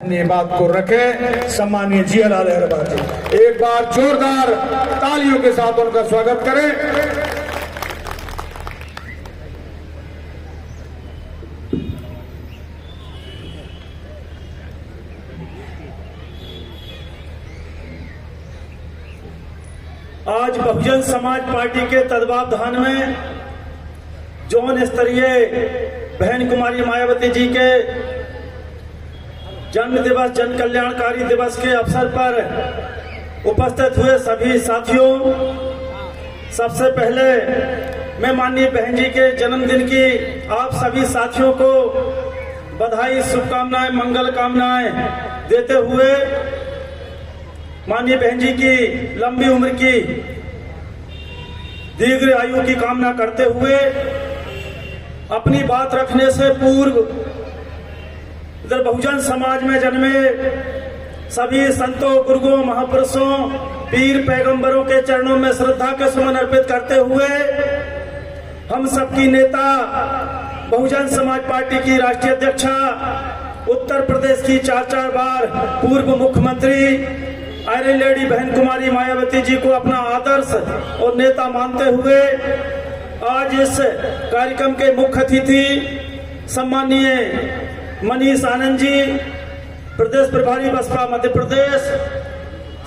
अपनी बात को रखे। सम्मानीय जियालाल अहरवार जी, एक बार जोरदार तालियों के साथ उनका स्वागत करें। आज बहुजन समाज पार्टी के तत्वावधान में जोन स्तरीय बहन कुमारी मायावती जी के जन्म दिवस जन कल्याणकारी दिवस के अवसर पर उपस्थित हुए सभी साथियों, सबसे पहले मैं माननीय बहन जी के जन्मदिन की आप सभी साथियों को बधाई, शुभकामनाएं, मंगल कामनाएं देते हुए माननीय बहन जी की लंबी उम्र की दीर्घ आयु की कामना करते हुए अपनी बात रखने से पूर्व इधर बहुजन समाज में जन्मे सभी संतों, गुरुओं, महापुरुषों, पीर पैगंबरों के चरणों में श्रद्धा के सुमन अर्पित करते हुए हम सबकी नेता बहुजन समाज पार्टी की राष्ट्रीय अध्यक्षा, उत्तर प्रदेश की 4 बार पूर्व मुख्यमंत्री आयरन लेडी बहन कुमारी मायावती जी को अपना आदर्श और नेता मानते हुए आज इस कार्यक्रम के मुख्य अतिथि सम्मानीय मनीष आनंद जी, प्रदेश प्रभारी बसपा मध्य प्रदेश,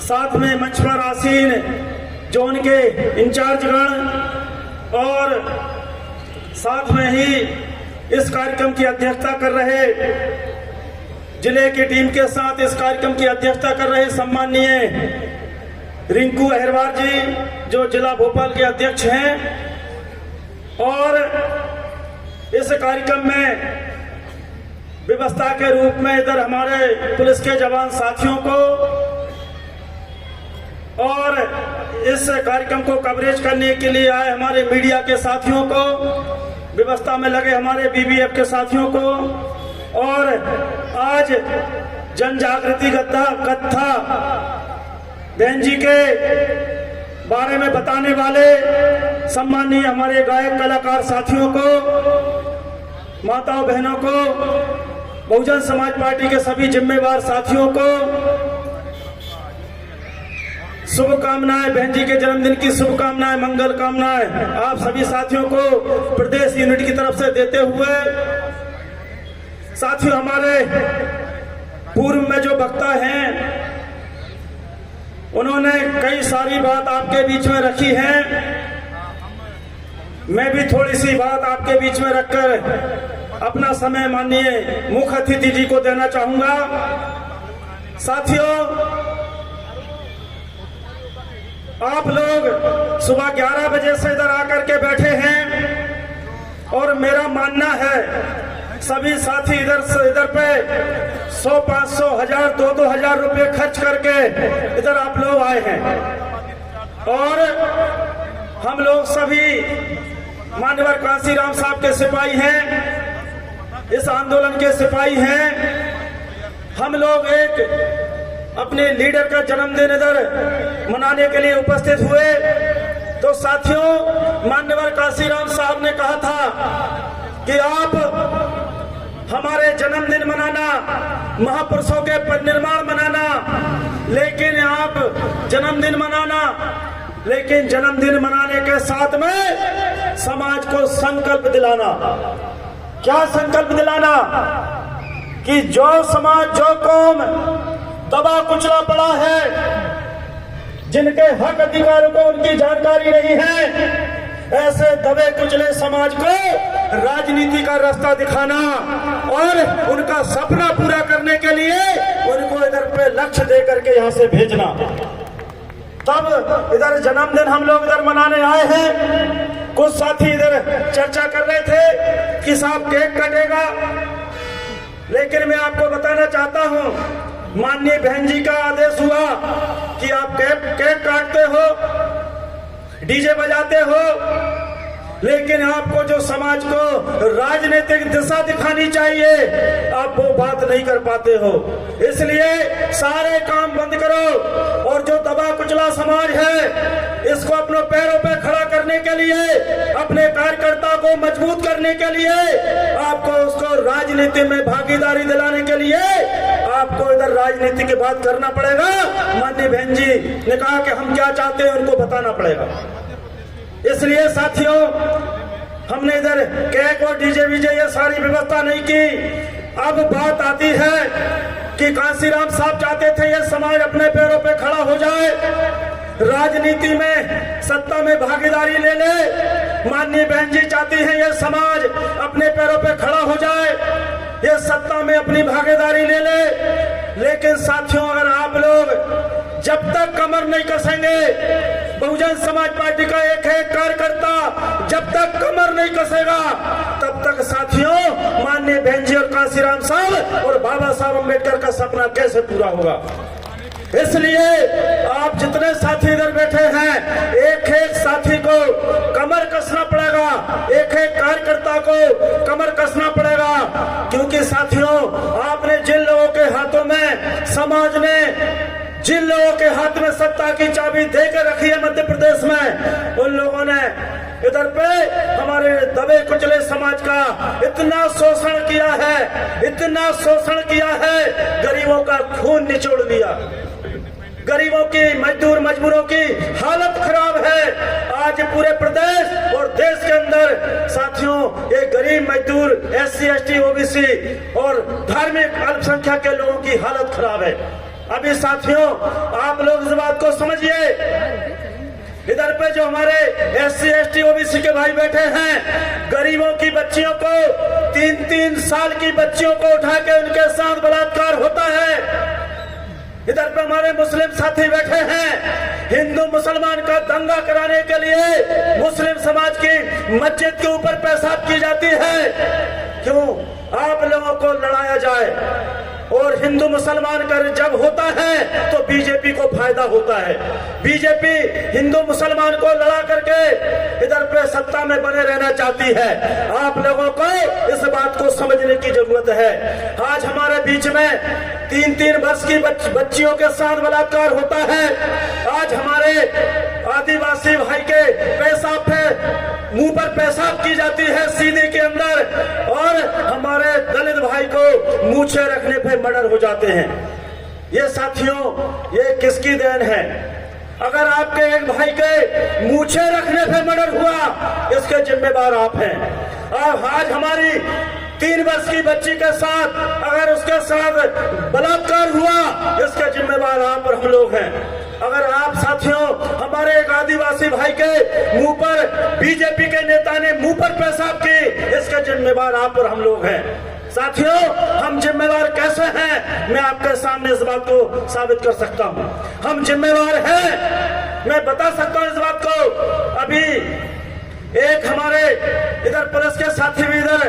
साथ में मंच पर आसीन जोन के इंचार्ज गण और साथ में ही इस कार्यक्रम की अध्यक्षता कर रहे जिले की टीम के साथ इस कार्यक्रम की अध्यक्षता कर रहे सम्मानीय रिंकू अहरवार जी जो जिला भोपाल के अध्यक्ष हैं, और इस कार्यक्रम में व्यवस्था के रूप में इधर हमारे पुलिस के जवान साथियों को और इस कार्यक्रम को कवरेज करने के लिए आए हमारे मीडिया के साथियों को, व्यवस्था में लगे हमारे बीबीएफ के साथियों को, और आज जन जागृति कथा बहन जी के बारे में बताने वाले सम्मानीय हमारे गायक कलाकार साथियों को, माताओं बहनों को, बहुजन समाज पार्टी के सभी जिम्मेवार साथियों को शुभकामनाएं, बहन जी के जन्मदिन की शुभकामनाएं, मंगल कामनाएं आप सभी साथियों को प्रदेश यूनिट की तरफ से देते हुए, साथियों हमारे पूर्व में जो वक्ता हैं उन्होंने कई सारी बात आपके बीच में रखी है, मैं भी थोड़ी सी बात आपके बीच में रखकर अपना समय माननीय मुख्य अतिथि जी को देना चाहूंगा। साथियों, आप लोग सुबह 11 बजे से इधर आकर के बैठे हैं और मेरा मानना है सभी साथी इधर पे 100, 500, 1000, 2-2 रुपए खर्च करके इधर आप लोग आए हैं, और हम लोग सभी मान्यवर कांसीराम साहब के सिपाही हैं, इस आंदोलन के सिपाही हैं। हम लोग एक अपने लीडर का जन्मदिन इधर मनाने के लिए उपस्थित हुए, तो साथियों मान्यवर कांसीराम साहब ने कहा था कि आप हमारे जन्मदिन मनाना, महापुरुषों के परिनिर्वाण मनाना, लेकिन आप जन्मदिन मनाना, लेकिन जन्मदिन मनाने के साथ में समाज को संकल्प दिलाना। क्या संकल्प दिलाना? कि जो समाज, जो कौम दबा कुचला पड़ा है, जिनके हक अधिकारों को उनकी जानकारी नहीं है, ऐसे दबे कुचले समाज को राजनीति का रास्ता दिखाना और उनका सपना पूरा करने के लिए उनको इधर पे लक्ष्य दे करके यहाँ से भेजना। तब इधर जन्मदिन हम लोग इधर मनाने आए हैं। कुछ साथी इधर चर्चा कर रहे थे कि साहब केक कटेगा, लेकिन मैं आपको बताना चाहता हूं माननीय बहन जी का आदेश हुआ कि आप केक काटते हो, डीजे बजाते हो, लेकिन आपको जो समाज को राजनीतिक दिशा दिखानी चाहिए आप वो बात नहीं कर पाते हो। इसलिए सारे काम बंद करो और जो दबा कुचला समाज है इसको अपने पैरों पे खड़ा करने के लिए, अपने कार्यकर्ता को मजबूत करने के लिए, आपको उसको राजनीति में भागीदारी दिलाने के लिए आपको इधर राजनीति की बात करना पड़ेगा। माननीय बहन जी ने कहा कि हम क्या चाहते हैं उनको बताना पड़ेगा। इसलिए साथियों, हमने इधर केक और डीजे वीजे ये सारी व्यवस्था नहीं की। अब बात आती है कि कांसीराम साहब चाहते थे ये समाज अपने पैरों पे खड़ा हो जाए, राजनीति में सत्ता में भागीदारी ले ले। माननीय बहन जी चाहती हैं ये समाज अपने पैरों पे खड़ा हो जाए, ये सत्ता में अपनी भागीदारी ले ले। लेकिन साथियों, अगर आप लोग जब तक कमर नहीं कसेंगे, बहुजन समाज पार्टी का एक कार्यकर्ता जब तक कमर नहीं कसेगा, तब तक साथियों माननीय बहन जी और कांसीराम साहब और बाबा साहब अम्बेडकर का सपना कैसे पूरा होगा। इसलिए आप जितने साथी इधर बैठे हैं, एक एक साथी को कमर कसना पड़ेगा, एक एक कार्यकर्ता को कमर कसना पड़ेगा। क्योंकि साथियों, आपने जिन लोगों के हाथों में, समाज ने जिन लोगों के हाथ में सत्ता की चाबी देकर रखी है मध्य प्रदेश में, उन लोगों ने इधर पे हमारे दबे कुचले समाज का इतना शोषण किया है, इतना शोषण किया है, गरीबों का खून निचोड़ दिया। गरीबों की, मजदूर मजबूरों की हालत खराब है। आज पूरे प्रदेश और देश के अंदर साथियों, ये गरीब मजदूर, SC ST OBC और धार्मिक अल्पसंख्यक के लोगों की हालत खराब है। अभी साथियों, आप लोग इस बात को समझिए, इधर पे जो हमारे SC ST OBC के भाई बैठे हैं, गरीबों की बच्चियों को, 3-3 साल की बच्चियों को उठा के उनके साथ बलात्कार होता है। इधर पे हमारे मुस्लिम साथी बैठे हैं, हिंदू मुसलमान का दंगा कराने के लिए मुस्लिम समाज की मस्जिद के ऊपर पेशाब की जाती है। क्यों? आप लोगों को लड़ाया जाए। और हिंदू मुसलमान का जब होता है तो बीजेपी को फायदा होता है। बीजेपी हिंदू मुसलमान को लड़ा करके इधर पे सत्ता में बने रहना चाहती है। आप लोगों को इस बात को समझने की जरूरत है। आज हमारे बीच में 3-3 वर्ष की बच्चियों के साथ बलात्कार होता है। आज हमारे आदिवासी भाई के पेशाब पे, मुंह पर पेशाब की जाती है सीने के अंदर, और हमारे दलित भाई को मूछे रखने पे मर्डर हो जाते हैं। ये साथियों, ये किसकी देन है? अगर आपके एक भाई के मूछे रखने पे मर्डर हुआ, इसके जिम्मेदार आप हैं। आज हमारी 3 वर्ष की बच्ची के साथ अगर उसके साथ बलात्कार हुआ, इसके जिम्मेदार आप और हम लोग हैं। अगर आप साथियों, हमारे एक आदिवासी भाई के मुंह पर बीजेपी के नेता ने मुंह पर पेशाब की, इसके जिम्मेदार आप और हम लोग हैं। साथियों, हम जिम्मेवार कैसे हैं, मैं आपके सामने इस बात को साबित कर सकता हूं। हम जिम्मेवार हैं, मैं बता सकता हूं इस बात को। अभी एक हमारे इधर पुलिस के साथी भी इधर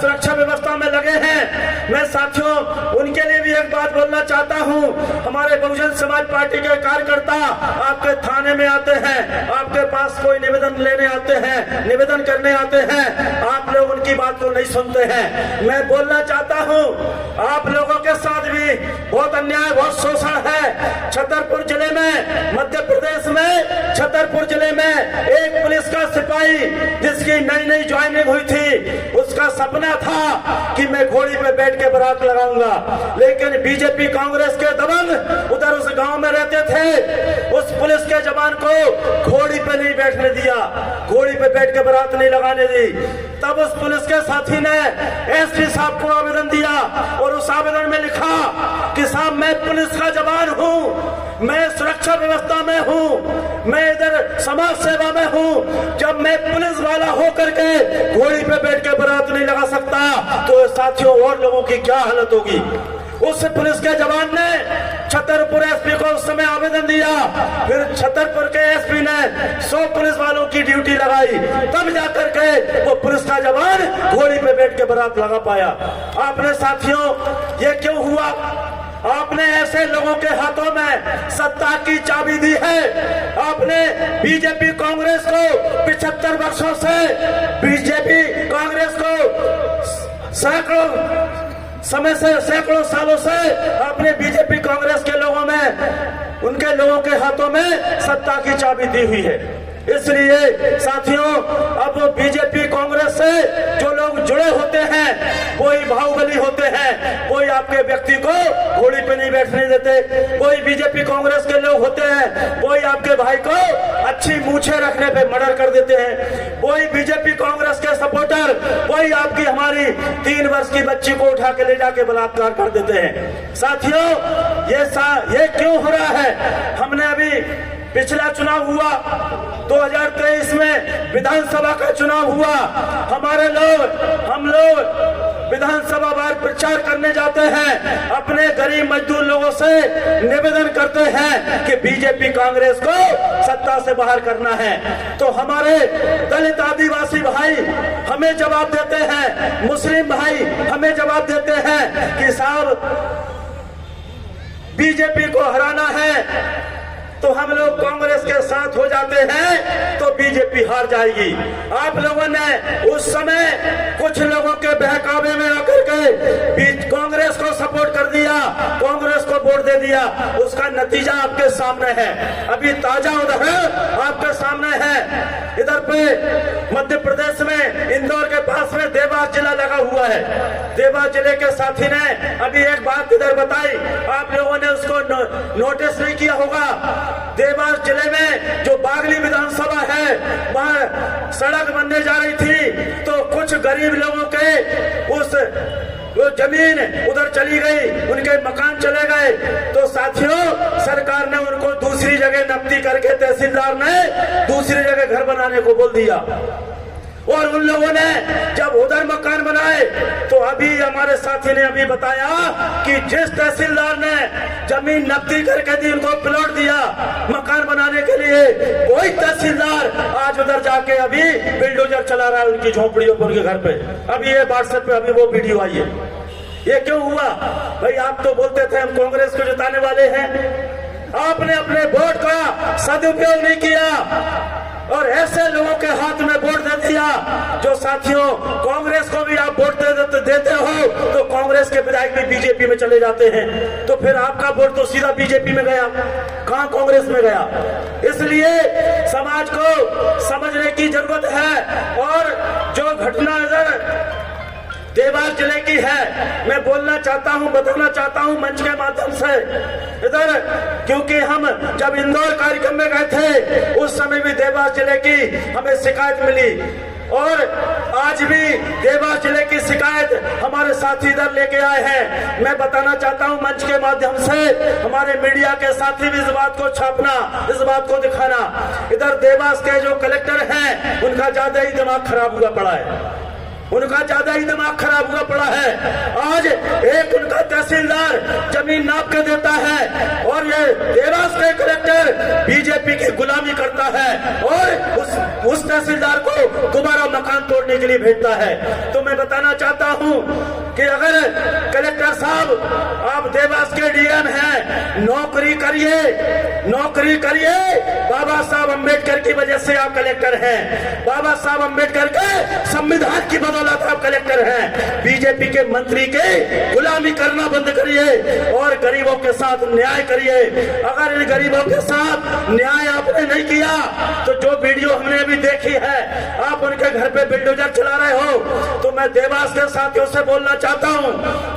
सुरक्षा व्यवस्था में लगे हैं। मैं साथियों, उनके लिए भी एक बात बोलना चाहता हूं। हमारे बहुजन समाज पार्टी के कार्यकर्ता आपके थाने में आते हैं, आपके पास कोई निवेदन लेने आते हैं, निवेदन करने आते हैं, आप लोग उनकी बात को नहीं सुनते हैं। मैं बोलना चाहता हूं, आप लोगों के साथ भी बहुत अन्याय, बहुत शोषण है। छतरपुर जिले में, मध्य प्रदेश में छतरपुर जिले में एक पुलिस का सिपाही जिसकी नई ज्वाइनिंग हुई थी, उसका सपना था कि मैं घोड़ी पे बैठ के बारात लगाऊंगा। लेकिन बीजेपी कांग्रेस के दबंग उधर उस गांव में रहते थे, उस पुलिस के जवान को घोड़ी पे नहीं बैठने दिया, घोड़ी पे बैठ के बारात नहीं लगाने दी। तब उस पुलिस के साथी ने SP साहब को आवेदन दिया और उस आवेदन में लिखा कि साहब, मैं पुलिस का जवान हूं, मैं सुरक्षा व्यवस्था में हूं, मैं इधर समाज सेवा में हूं। जब मैं पुलिस वाला होकर के घोड़ी पे बैठ के बारात नहीं लगा सकता, तो साथियों और लोगों की क्या हालत होगी। उस पुलिस के जवान ने छतरपुर SP को उस समय आवेदन दिया, फिर छतरपुर के SP ने 100 पुलिस वालों की ड्यूटी लगाई, तब जाकर के वो पुलिस का जवान घोड़ी पे बैठ के बारात लगा पाया। आपने साथियों, ये क्यों हुआ? आपने ऐसे लोगों के हाथों में सत्ता की चाबी दी है। आपने बीजेपी कांग्रेस को 75 वर्षों से, बीजेपी कांग्रेस को सैकड़ों सालों से आपने बीजेपी कांग्रेस के लोगों में, उनके लोगों के हाथों में सत्ता की चाबी दी हुई है। इसलिए साथियों, अब बीजेपी कांग्रेस से जो लोग जुड़े होते हैं कोई बाहुबली होते हैं, कोई आपके व्यक्ति को घोड़ी पे नहीं बैठने देते। कोई बीजेपी कांग्रेस के लोग होते हैं कोई आपके भाई को अच्छी मूछें रखने पे मर्डर कर देते हैं। कोई बीजेपी कांग्रेस के सपोर्टर कोई आपकी हमारी 3 वर्ष की बच्ची को उठा के ले जाके बलात्कार कर देते हैं। साथियों, ये क्यों हो रहा है? हमने अभी पिछला चुनाव हुआ 2023 में, विधानसभा का चुनाव हुआ। हम लोग विधानसभा बार प्रचार करने जाते हैं, अपने गरीब मजदूर लोगों से निवेदन करते हैं कि बीजेपी कांग्रेस को सत्ता से बाहर करना है। तो हमारे दलित आदिवासी भाई हमें जवाब देते हैं, मुस्लिम भाई हमें जवाब देते हैं कि साहब बीजेपी को हराना है तो हम लोग कांग्रेस के साथ हो जाते हैं तो बीजेपी हार जाएगी। आप लोगों ने उस समय कुछ लोगों के बहकावे में आकर के कांग्रेस को सपोर्ट कर दिया, कांग्रेस को वोट दे दिया। उसका नतीजा आपके सामने है, अभी ताजा उदाहरण आपके सामने है। इधर पे मध्य प्रदेश में इंदौर के पास में देवास जिला लगा हुआ है। देवास जिले के साथी ने अभी एक बात इधर बताई, आप लोगों ने उसको नोटिस नहीं किया होगा। देवास जिले में जो बागली विधानसभा है वहां सड़क बनने जा रही थी तो कुछ गरीब लोगों के वो जमीन उधर चली गई, उनके मकान चले गए। तो साथियों, सरकार ने उनको दूसरी जगह नब्ती करके तहसीलदार ने दूसरी जगह घर बनाने को बोल दिया। और उन लोगों ने जब उधर मकान बनाए तो अभी हमारे साथी ने अभी बताया कि जिस तहसीलदार ने जमीन नब्ती करके दी, उनको प्लॉट दिया मकान बनाने के लिए, कोई तहसीलदार आज उधर जाके अभी बिल्डोजर चला रहा है उनकी झोपड़ियों पर, उनके घर पे। अभी ये व्हाट्सएप पे अभी वो वीडियो आई है। ये क्यों हुआ भाई? आप तो बोलते थे हम कांग्रेस को जिताने वाले हैं, आपने अपने वोट का सदुपयोग नहीं किया और ऐसे लोगों के हाथ में वोट दे दिया जो साथियों कांग्रेस को भी आप वोट देते हो तो कांग्रेस के विधायक भी बीजेपी में चले जाते हैं। तो फिर आपका वोट तो सीधा बीजेपी में गया, कहां कांग्रेस में गया? इसलिए समाज को समझने की जरूरत है। और जो घटना इधर देवास जिले की है, मैं बोलना चाहता हूं, बताना चाहता हूं मंच के माध्यम से इधर, क्योंकि हम जब इंदौर कार्यक्रम में गए थे उस समय भी देवास जिले की हमें शिकायत मिली और आज भी देवास जिले की शिकायत हमारे साथी इधर लेके आए हैं। मैं बताना चाहता हूं मंच के माध्यम से, हमारे मीडिया के साथी भी इस बात को छापना, इस बात को दिखाना। इधर देवास के जो कलेक्टर हैं उनका ज्यादा ही दिमाग खराब हुआ पड़ा है, उनका ज्यादा ही दिमाग खराब हुआ पड़ा है। आज एक उनका तहसीलदार जमीन नाप के देता है और ये देवास के कलेक्टर बीजेपी की गुलामी करता है और उस तहसीलदार को दोबारा मकान तोड़ने के लिए भेजता है। तो मैं बताना चाहता हूं कि अगर कलेक्टर साहब आप देवास के डीएम हैं, नौकरी करिए, नौकरी करिए। बाबा साहब अम्बेडकर की वजह से आप कलेक्टर हैं, बाबा साहब अम्बेडकर के संविधान की बदौलत आप कलेक्टर हैं। बीजेपी के मंत्री के गुलामी करना बंद करिए और गरीबों के साथ न्याय करिए। अगर इन गरीबों के साथ न्याय आपने नहीं किया तो जो वीडियो हमने अभी देखी है, आप उनके घर पे बिल्डोजर चला रहे हो, तो मैं देवास के साथियों से बोलना चाहता हूं,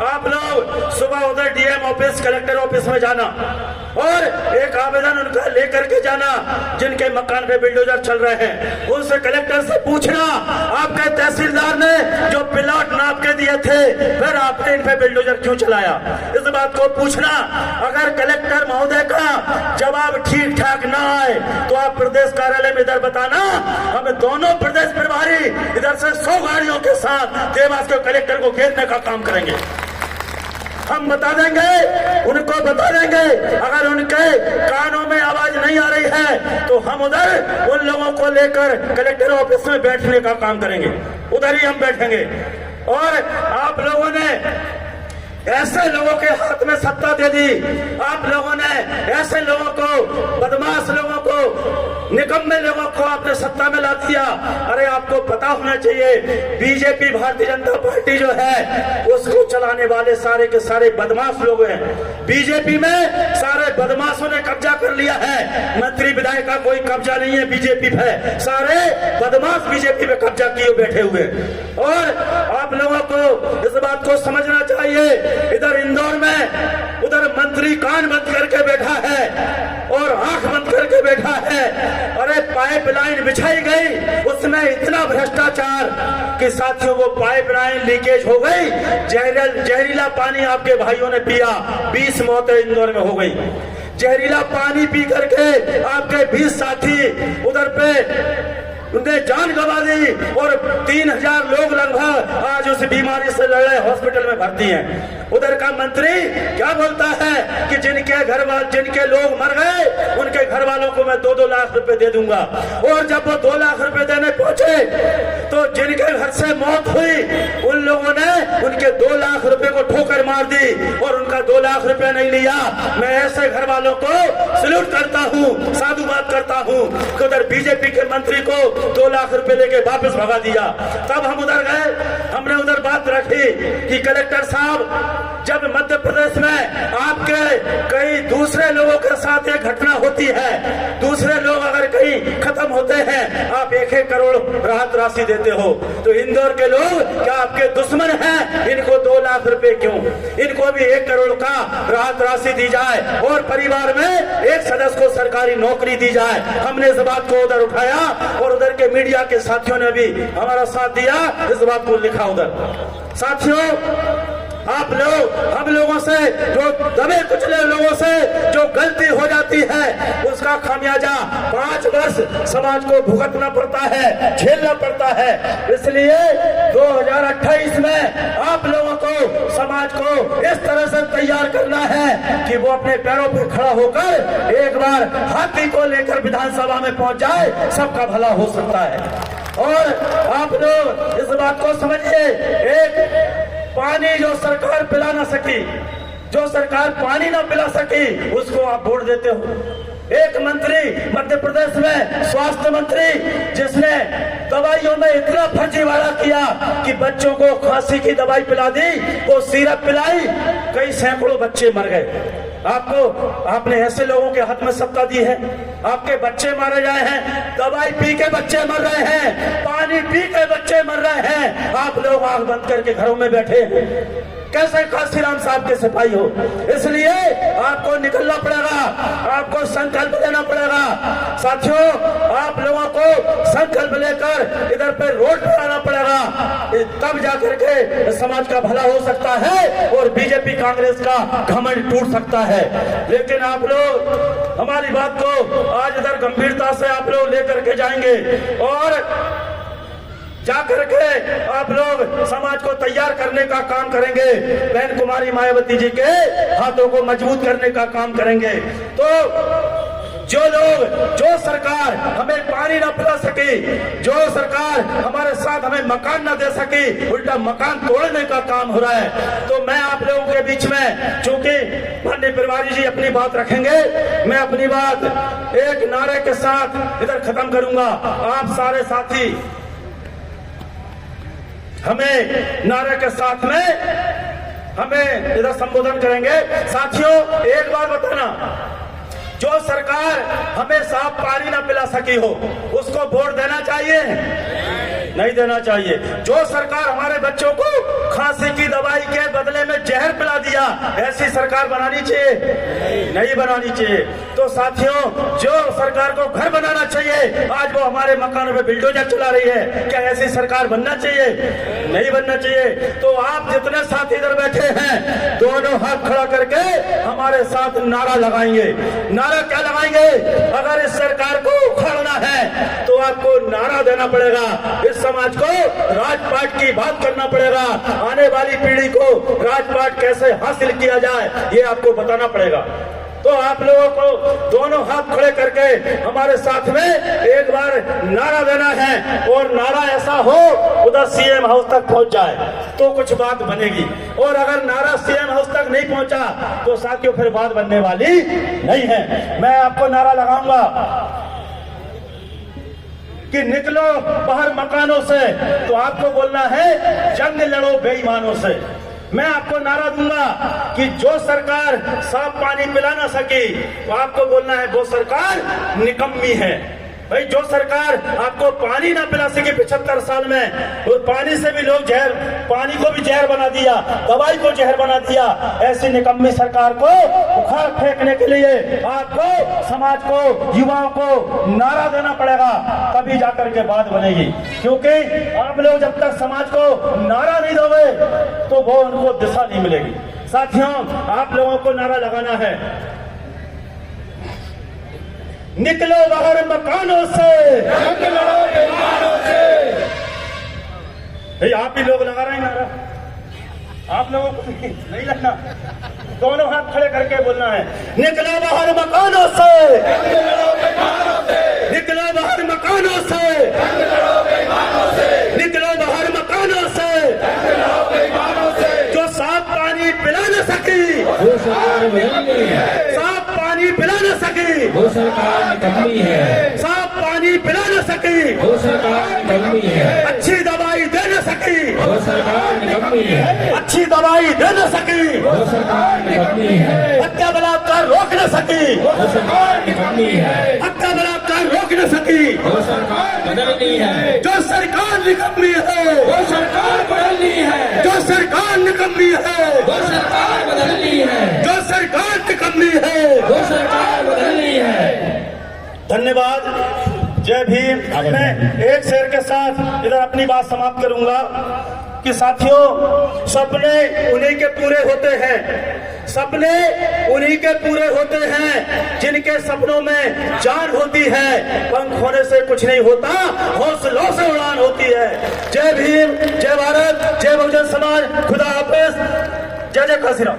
आप लोग सुबह उधर डीएम ऑफिस, कलेक्टर ऑफिस में जाना और एक आवेदन उनका लेकर के जाना जिनके मकान पे बिल्डोजर चल रहे हैं। उनसे कलेक्टर से पूछना आपके तहसीलदार ने जो प्लॉट नाप के दिए थे फिर आपने इन पे बिल्डोजर क्यों चलाया, इस बात को पूछना। अगर कलेक्टर महोदय का जवाब ठीक ठाक ना आए तो आप प्रदेश कार्यालय में इधर बताना, हम दोनों प्रदेश प्रभारी इधर से 100 गाड़ियों के साथ देवास के कलेक्टर को घेरने का काम करेंगे। हम बता देंगे, उनको बता देंगे। अगर उनके कानों में आवाज नहीं आ रही है तो हम उधर उन लोगों को लेकर कलेक्टर ऑफिस में बैठने का काम करेंगे, उधर ही हम बैठेंगे। और आप लोगों ने ऐसे लोगों के हाथ में सत्ता दे दी, आप लोगों ने ऐसे लोगों को, बदमाश लोगों को निकम्मे लोगों को आपने सत्ता में ला दिया। अरे आपको पता होना चाहिए, बीजेपी भारतीय जनता पार्टी जो है उसको चलाने वाले सारे के सारे बदमाश लोग हैं। बीजेपी में सारे बदमाशों ने कब्जा कर लिया है। मंत्री विधायक का कोई कब्जा नहीं है बीजेपी पे, सारे बदमाश बीजेपी पे कब्जा किए बैठे हुए। और आप लोगों को इस बात को समझना चाहिए, इधर इंदौर में उधर मंत्री कान बंद करके बैठा है और आंख बंद करके बैठा है। अरे पाइपलाइन बिछाई गई, उसमें इतना भ्रष्टाचार कि साथियों वो पाइपलाइन लीकेज हो गई, जहरीला पानी आपके भाइयों ने पिया, 20 मौतें इंदौर में हो गई। जहरीला पानी पी करके आपके 20 साथी उधर पे उनने जान गंवा दी और 3000 लोग लगभग आज उस बीमारी से लड़ रहे हॉस्पिटल में भर्ती हैं। उधर का मंत्री क्या बोलता है कि जिनके लोग मर गए उनके घर वालों को मैं 2-2 लाख रुपए दे दूंगा। और जब वो 2 लाख रुपए देने पहुंचे तो जिनके घर से मौत हुई उन लोगों ने उनके 2 लाख रुपए को ठोकर मार दी और उनका 2 लाख रुपए नहीं लिया। मैं ऐसे घर वालों को सैल्यूट करता हूँ, साधुवाद करता हूँ कि उधर बीजेपी के मंत्री को 2 लाख रुपए लेके वापस भगा दिया। तब हम उधर गए, हमने उधर बात रखी कि कलेक्टर साहब, जब मध्य प्रदेश में आपके कई दूसरे लोगों के साथ एक घटना होती है, दूसरे लोग अगर कहीं खत्म होते हैं, आप 1-1 करोड़ राहत राशि देते हो, तो इंदौर के लोग क्या आपके दुश्मन हैं? इनको 2 लाख रुपए क्यों? इनको भी 1 करोड़ का राहत राशि दी जाए और परिवार में एक सदस्य को सरकारी नौकरी दी जाए। हमने इस बात को उधर उठाया और उधर के मीडिया के साथियों ने भी हमारा साथ दिया, इस बात को लिखा उधर। साथियों, आप लोग हम लोगों से जो दबे कुचले लोगों से जो गलती हो जाती है उसका खामियाजा 5 वर्ष समाज को भुगतना पड़ता है, झेलना पड़ता है। इसलिए 2028 में आप लोगों को समाज को इस तरह से तैयार करना है कि वो अपने पैरों पर खड़ा होकर एक बार हाथी को लेकर विधानसभा में पहुंच जाए, सबका भला हो सकता है। और आप लोग इस बात को समझिए, एक पानी जो सरकार पिला ना सकी, जो सरकार पानी ना पिला सकी, उसको आप वोट देते हो। एक मंत्री मध्य प्रदेश में स्वास्थ्य मंत्री जिसने दवाइयों में इतना फर्जीवाड़ा किया कि बच्चों को खांसी की दवाई पिला दी, वो सिरप पिलाई, कई सैकड़ों बच्चे मर गए। आपने ऐसे लोगों के हाथ में सत्ता दी है, आपके बच्चे मारे गए हैं, दवाई पी के बच्चे मर रहे हैं, पानी पी के बच्चे मर रहे हैं, आप लोग आंख बंद करके घरों में बैठे हैं। कैसे काशीराम साहब के सिपाही हो? इसलिए आपको निकलना पड़ेगा, आपको संकल्प लेना पड़ेगा। साथियों, आप लोगों को संकल्प लेकर इधर पे रोड पर आना पड़ेगा, तब जाकर के समाज का भला हो सकता है और बीजेपी कांग्रेस का घमंड टूट सकता है। लेकिन आप लोग हमारी बात को आज इधर गंभीरता से आप लोग लेकर के जाएंगे और जाकर के आप लोग समाज को तैयार करने का काम करेंगे, बहन कुमारी मायावती जी के हाथों को मजबूत करने का काम करेंगे। तो जो सरकार हमें पानी न पिला सकी, जो सरकार हमारे साथ हमें मकान न दे सकी, उल्टा मकान तोड़ने का काम हो रहा है, तो मैं आप लोगों के बीच में, चूंकि माननीय प्रभारी जी अपनी बात रखेंगे, मैं अपनी बात एक नारे के साथ इधर खत्म करूंगा। आप सारे साथी हमें नारे के साथ में हमें इधर संबोधन करेंगे। साथियों, एक बात बताना, जो सरकार हमें साफ पानी ना पिला सकी हो उसको वोट देना चाहिए? नहीं देना चाहिए। जो सरकार हमारे बच्चों को खांसी की दवाई के बदले में जहर पिला दिया, ऐसी सरकार बनानी चाहिए? नहीं बनानी चाहिए। तो साथियों, जो सरकार को घर बनाना चाहिए, आज वो हमारे मकानों पे बिल्डोजर चला रही है, क्या ऐसी सरकार बनना चाहिए? नहीं बनना चाहिए। तो आप जितने साथी इधर बैठे हैं, दोनों हाथ खड़ा करके हमारे साथ नारा लगाएंगे। नारा क्या लगाएंगे? अगर इस सरकार को उखाड़ना है तो आपको नारा देना पड़ेगा, इस समाज को राजपाट की बात करना पड़ेगा, आने वाली पीढ़ी को राजपाट कैसे हासिल किया जाए ये आपको बताना पड़ेगा। तो आप लोगों को दोनों हाथ खड़े करके हमारे साथ में एक बार नारा देना है और नारा ऐसा हो उधर सीएम हाउस तक पहुंच जाए तो कुछ बात बनेगी, और अगर नारा सीएम हाउस तक नहीं पहुंचा तो साथियों फिर बात बनने वाली नहीं है। मैं आपको नारा लगाऊंगा, कि निकलो बाहर मकानों से, तो आपको बोलना है जंग लड़ो बेईमानों से। मैं आपको नारा दूंगा कि जो सरकार साफ पानी पिला ना सकी, तो आपको बोलना है वो सरकार निकम्मी है। भाई जो सरकार आपको पानी ना पिला सके 75 साल में, तो पानी से भी लोग जहर, पानी को भी जहर बना दिया, दवाई को जहर बना दिया, ऐसी निकम्मी सरकार को उखाड़ फेंकने के लिए आपको, समाज को, युवाओं को नारा देना पड़ेगा, तभी जाकर के बात बनेगी। क्योंकि आप लोग जब तक समाज को नारा नहीं दोगे तो वो उनको दिशा नहीं मिलेगी। साथियों, आप लोगों को नारा लगाना है, निकलो बाहर मकानों से, भाई आप ही लोग लगा रहे हैं नारा, आप लोगों को नहीं लगना। दोनों हाथ खड़े करके बोलना है, निकलो बाहर मकानों से, निकलो बाहर मकानों से, निकलो बाहर मकानों से। जो साफ पानी पिला न सकी, साफ पानी पिला न सकी, वो सरकार निकम्मी है। साफ पानी पिला न सकी, वो सरकार निकम्मी है। अच्छी दवाई दे न सकी, वो सरकार निकम्मी है। अच्छी दवाई दे न सकी, वो सरकार निकम्मी है। हत्या बलात्कार रोक न सकी, वो सरकार निकम्मी है। हत्या बलात्कार रोक न सकी। वो सरकार बदलनी है। जो सरकार निकम्मी है, वो सरकार बदलनी है। जो सरकार निकम्मी है, वो सरकार बदलनी है। जो सरकार निकम्मी है। वो सरकार बदलनी है। धन्यवाद। जय भीम। मैं एक शेर के साथ इधर अपनी बात समाप्त करूंगा कि साथियों, सपने उन्हीं के पूरे होते हैं, सपने उन्हीं के पूरे होते हैं जिनके सपनों में जान होती है। पंख होने से कुछ नहीं होता, हौसलों से उड़ान होती है। जय भीम, जय भारत, जय बहुजन समाज, खुदा हाफिज, जय जय काशीराम।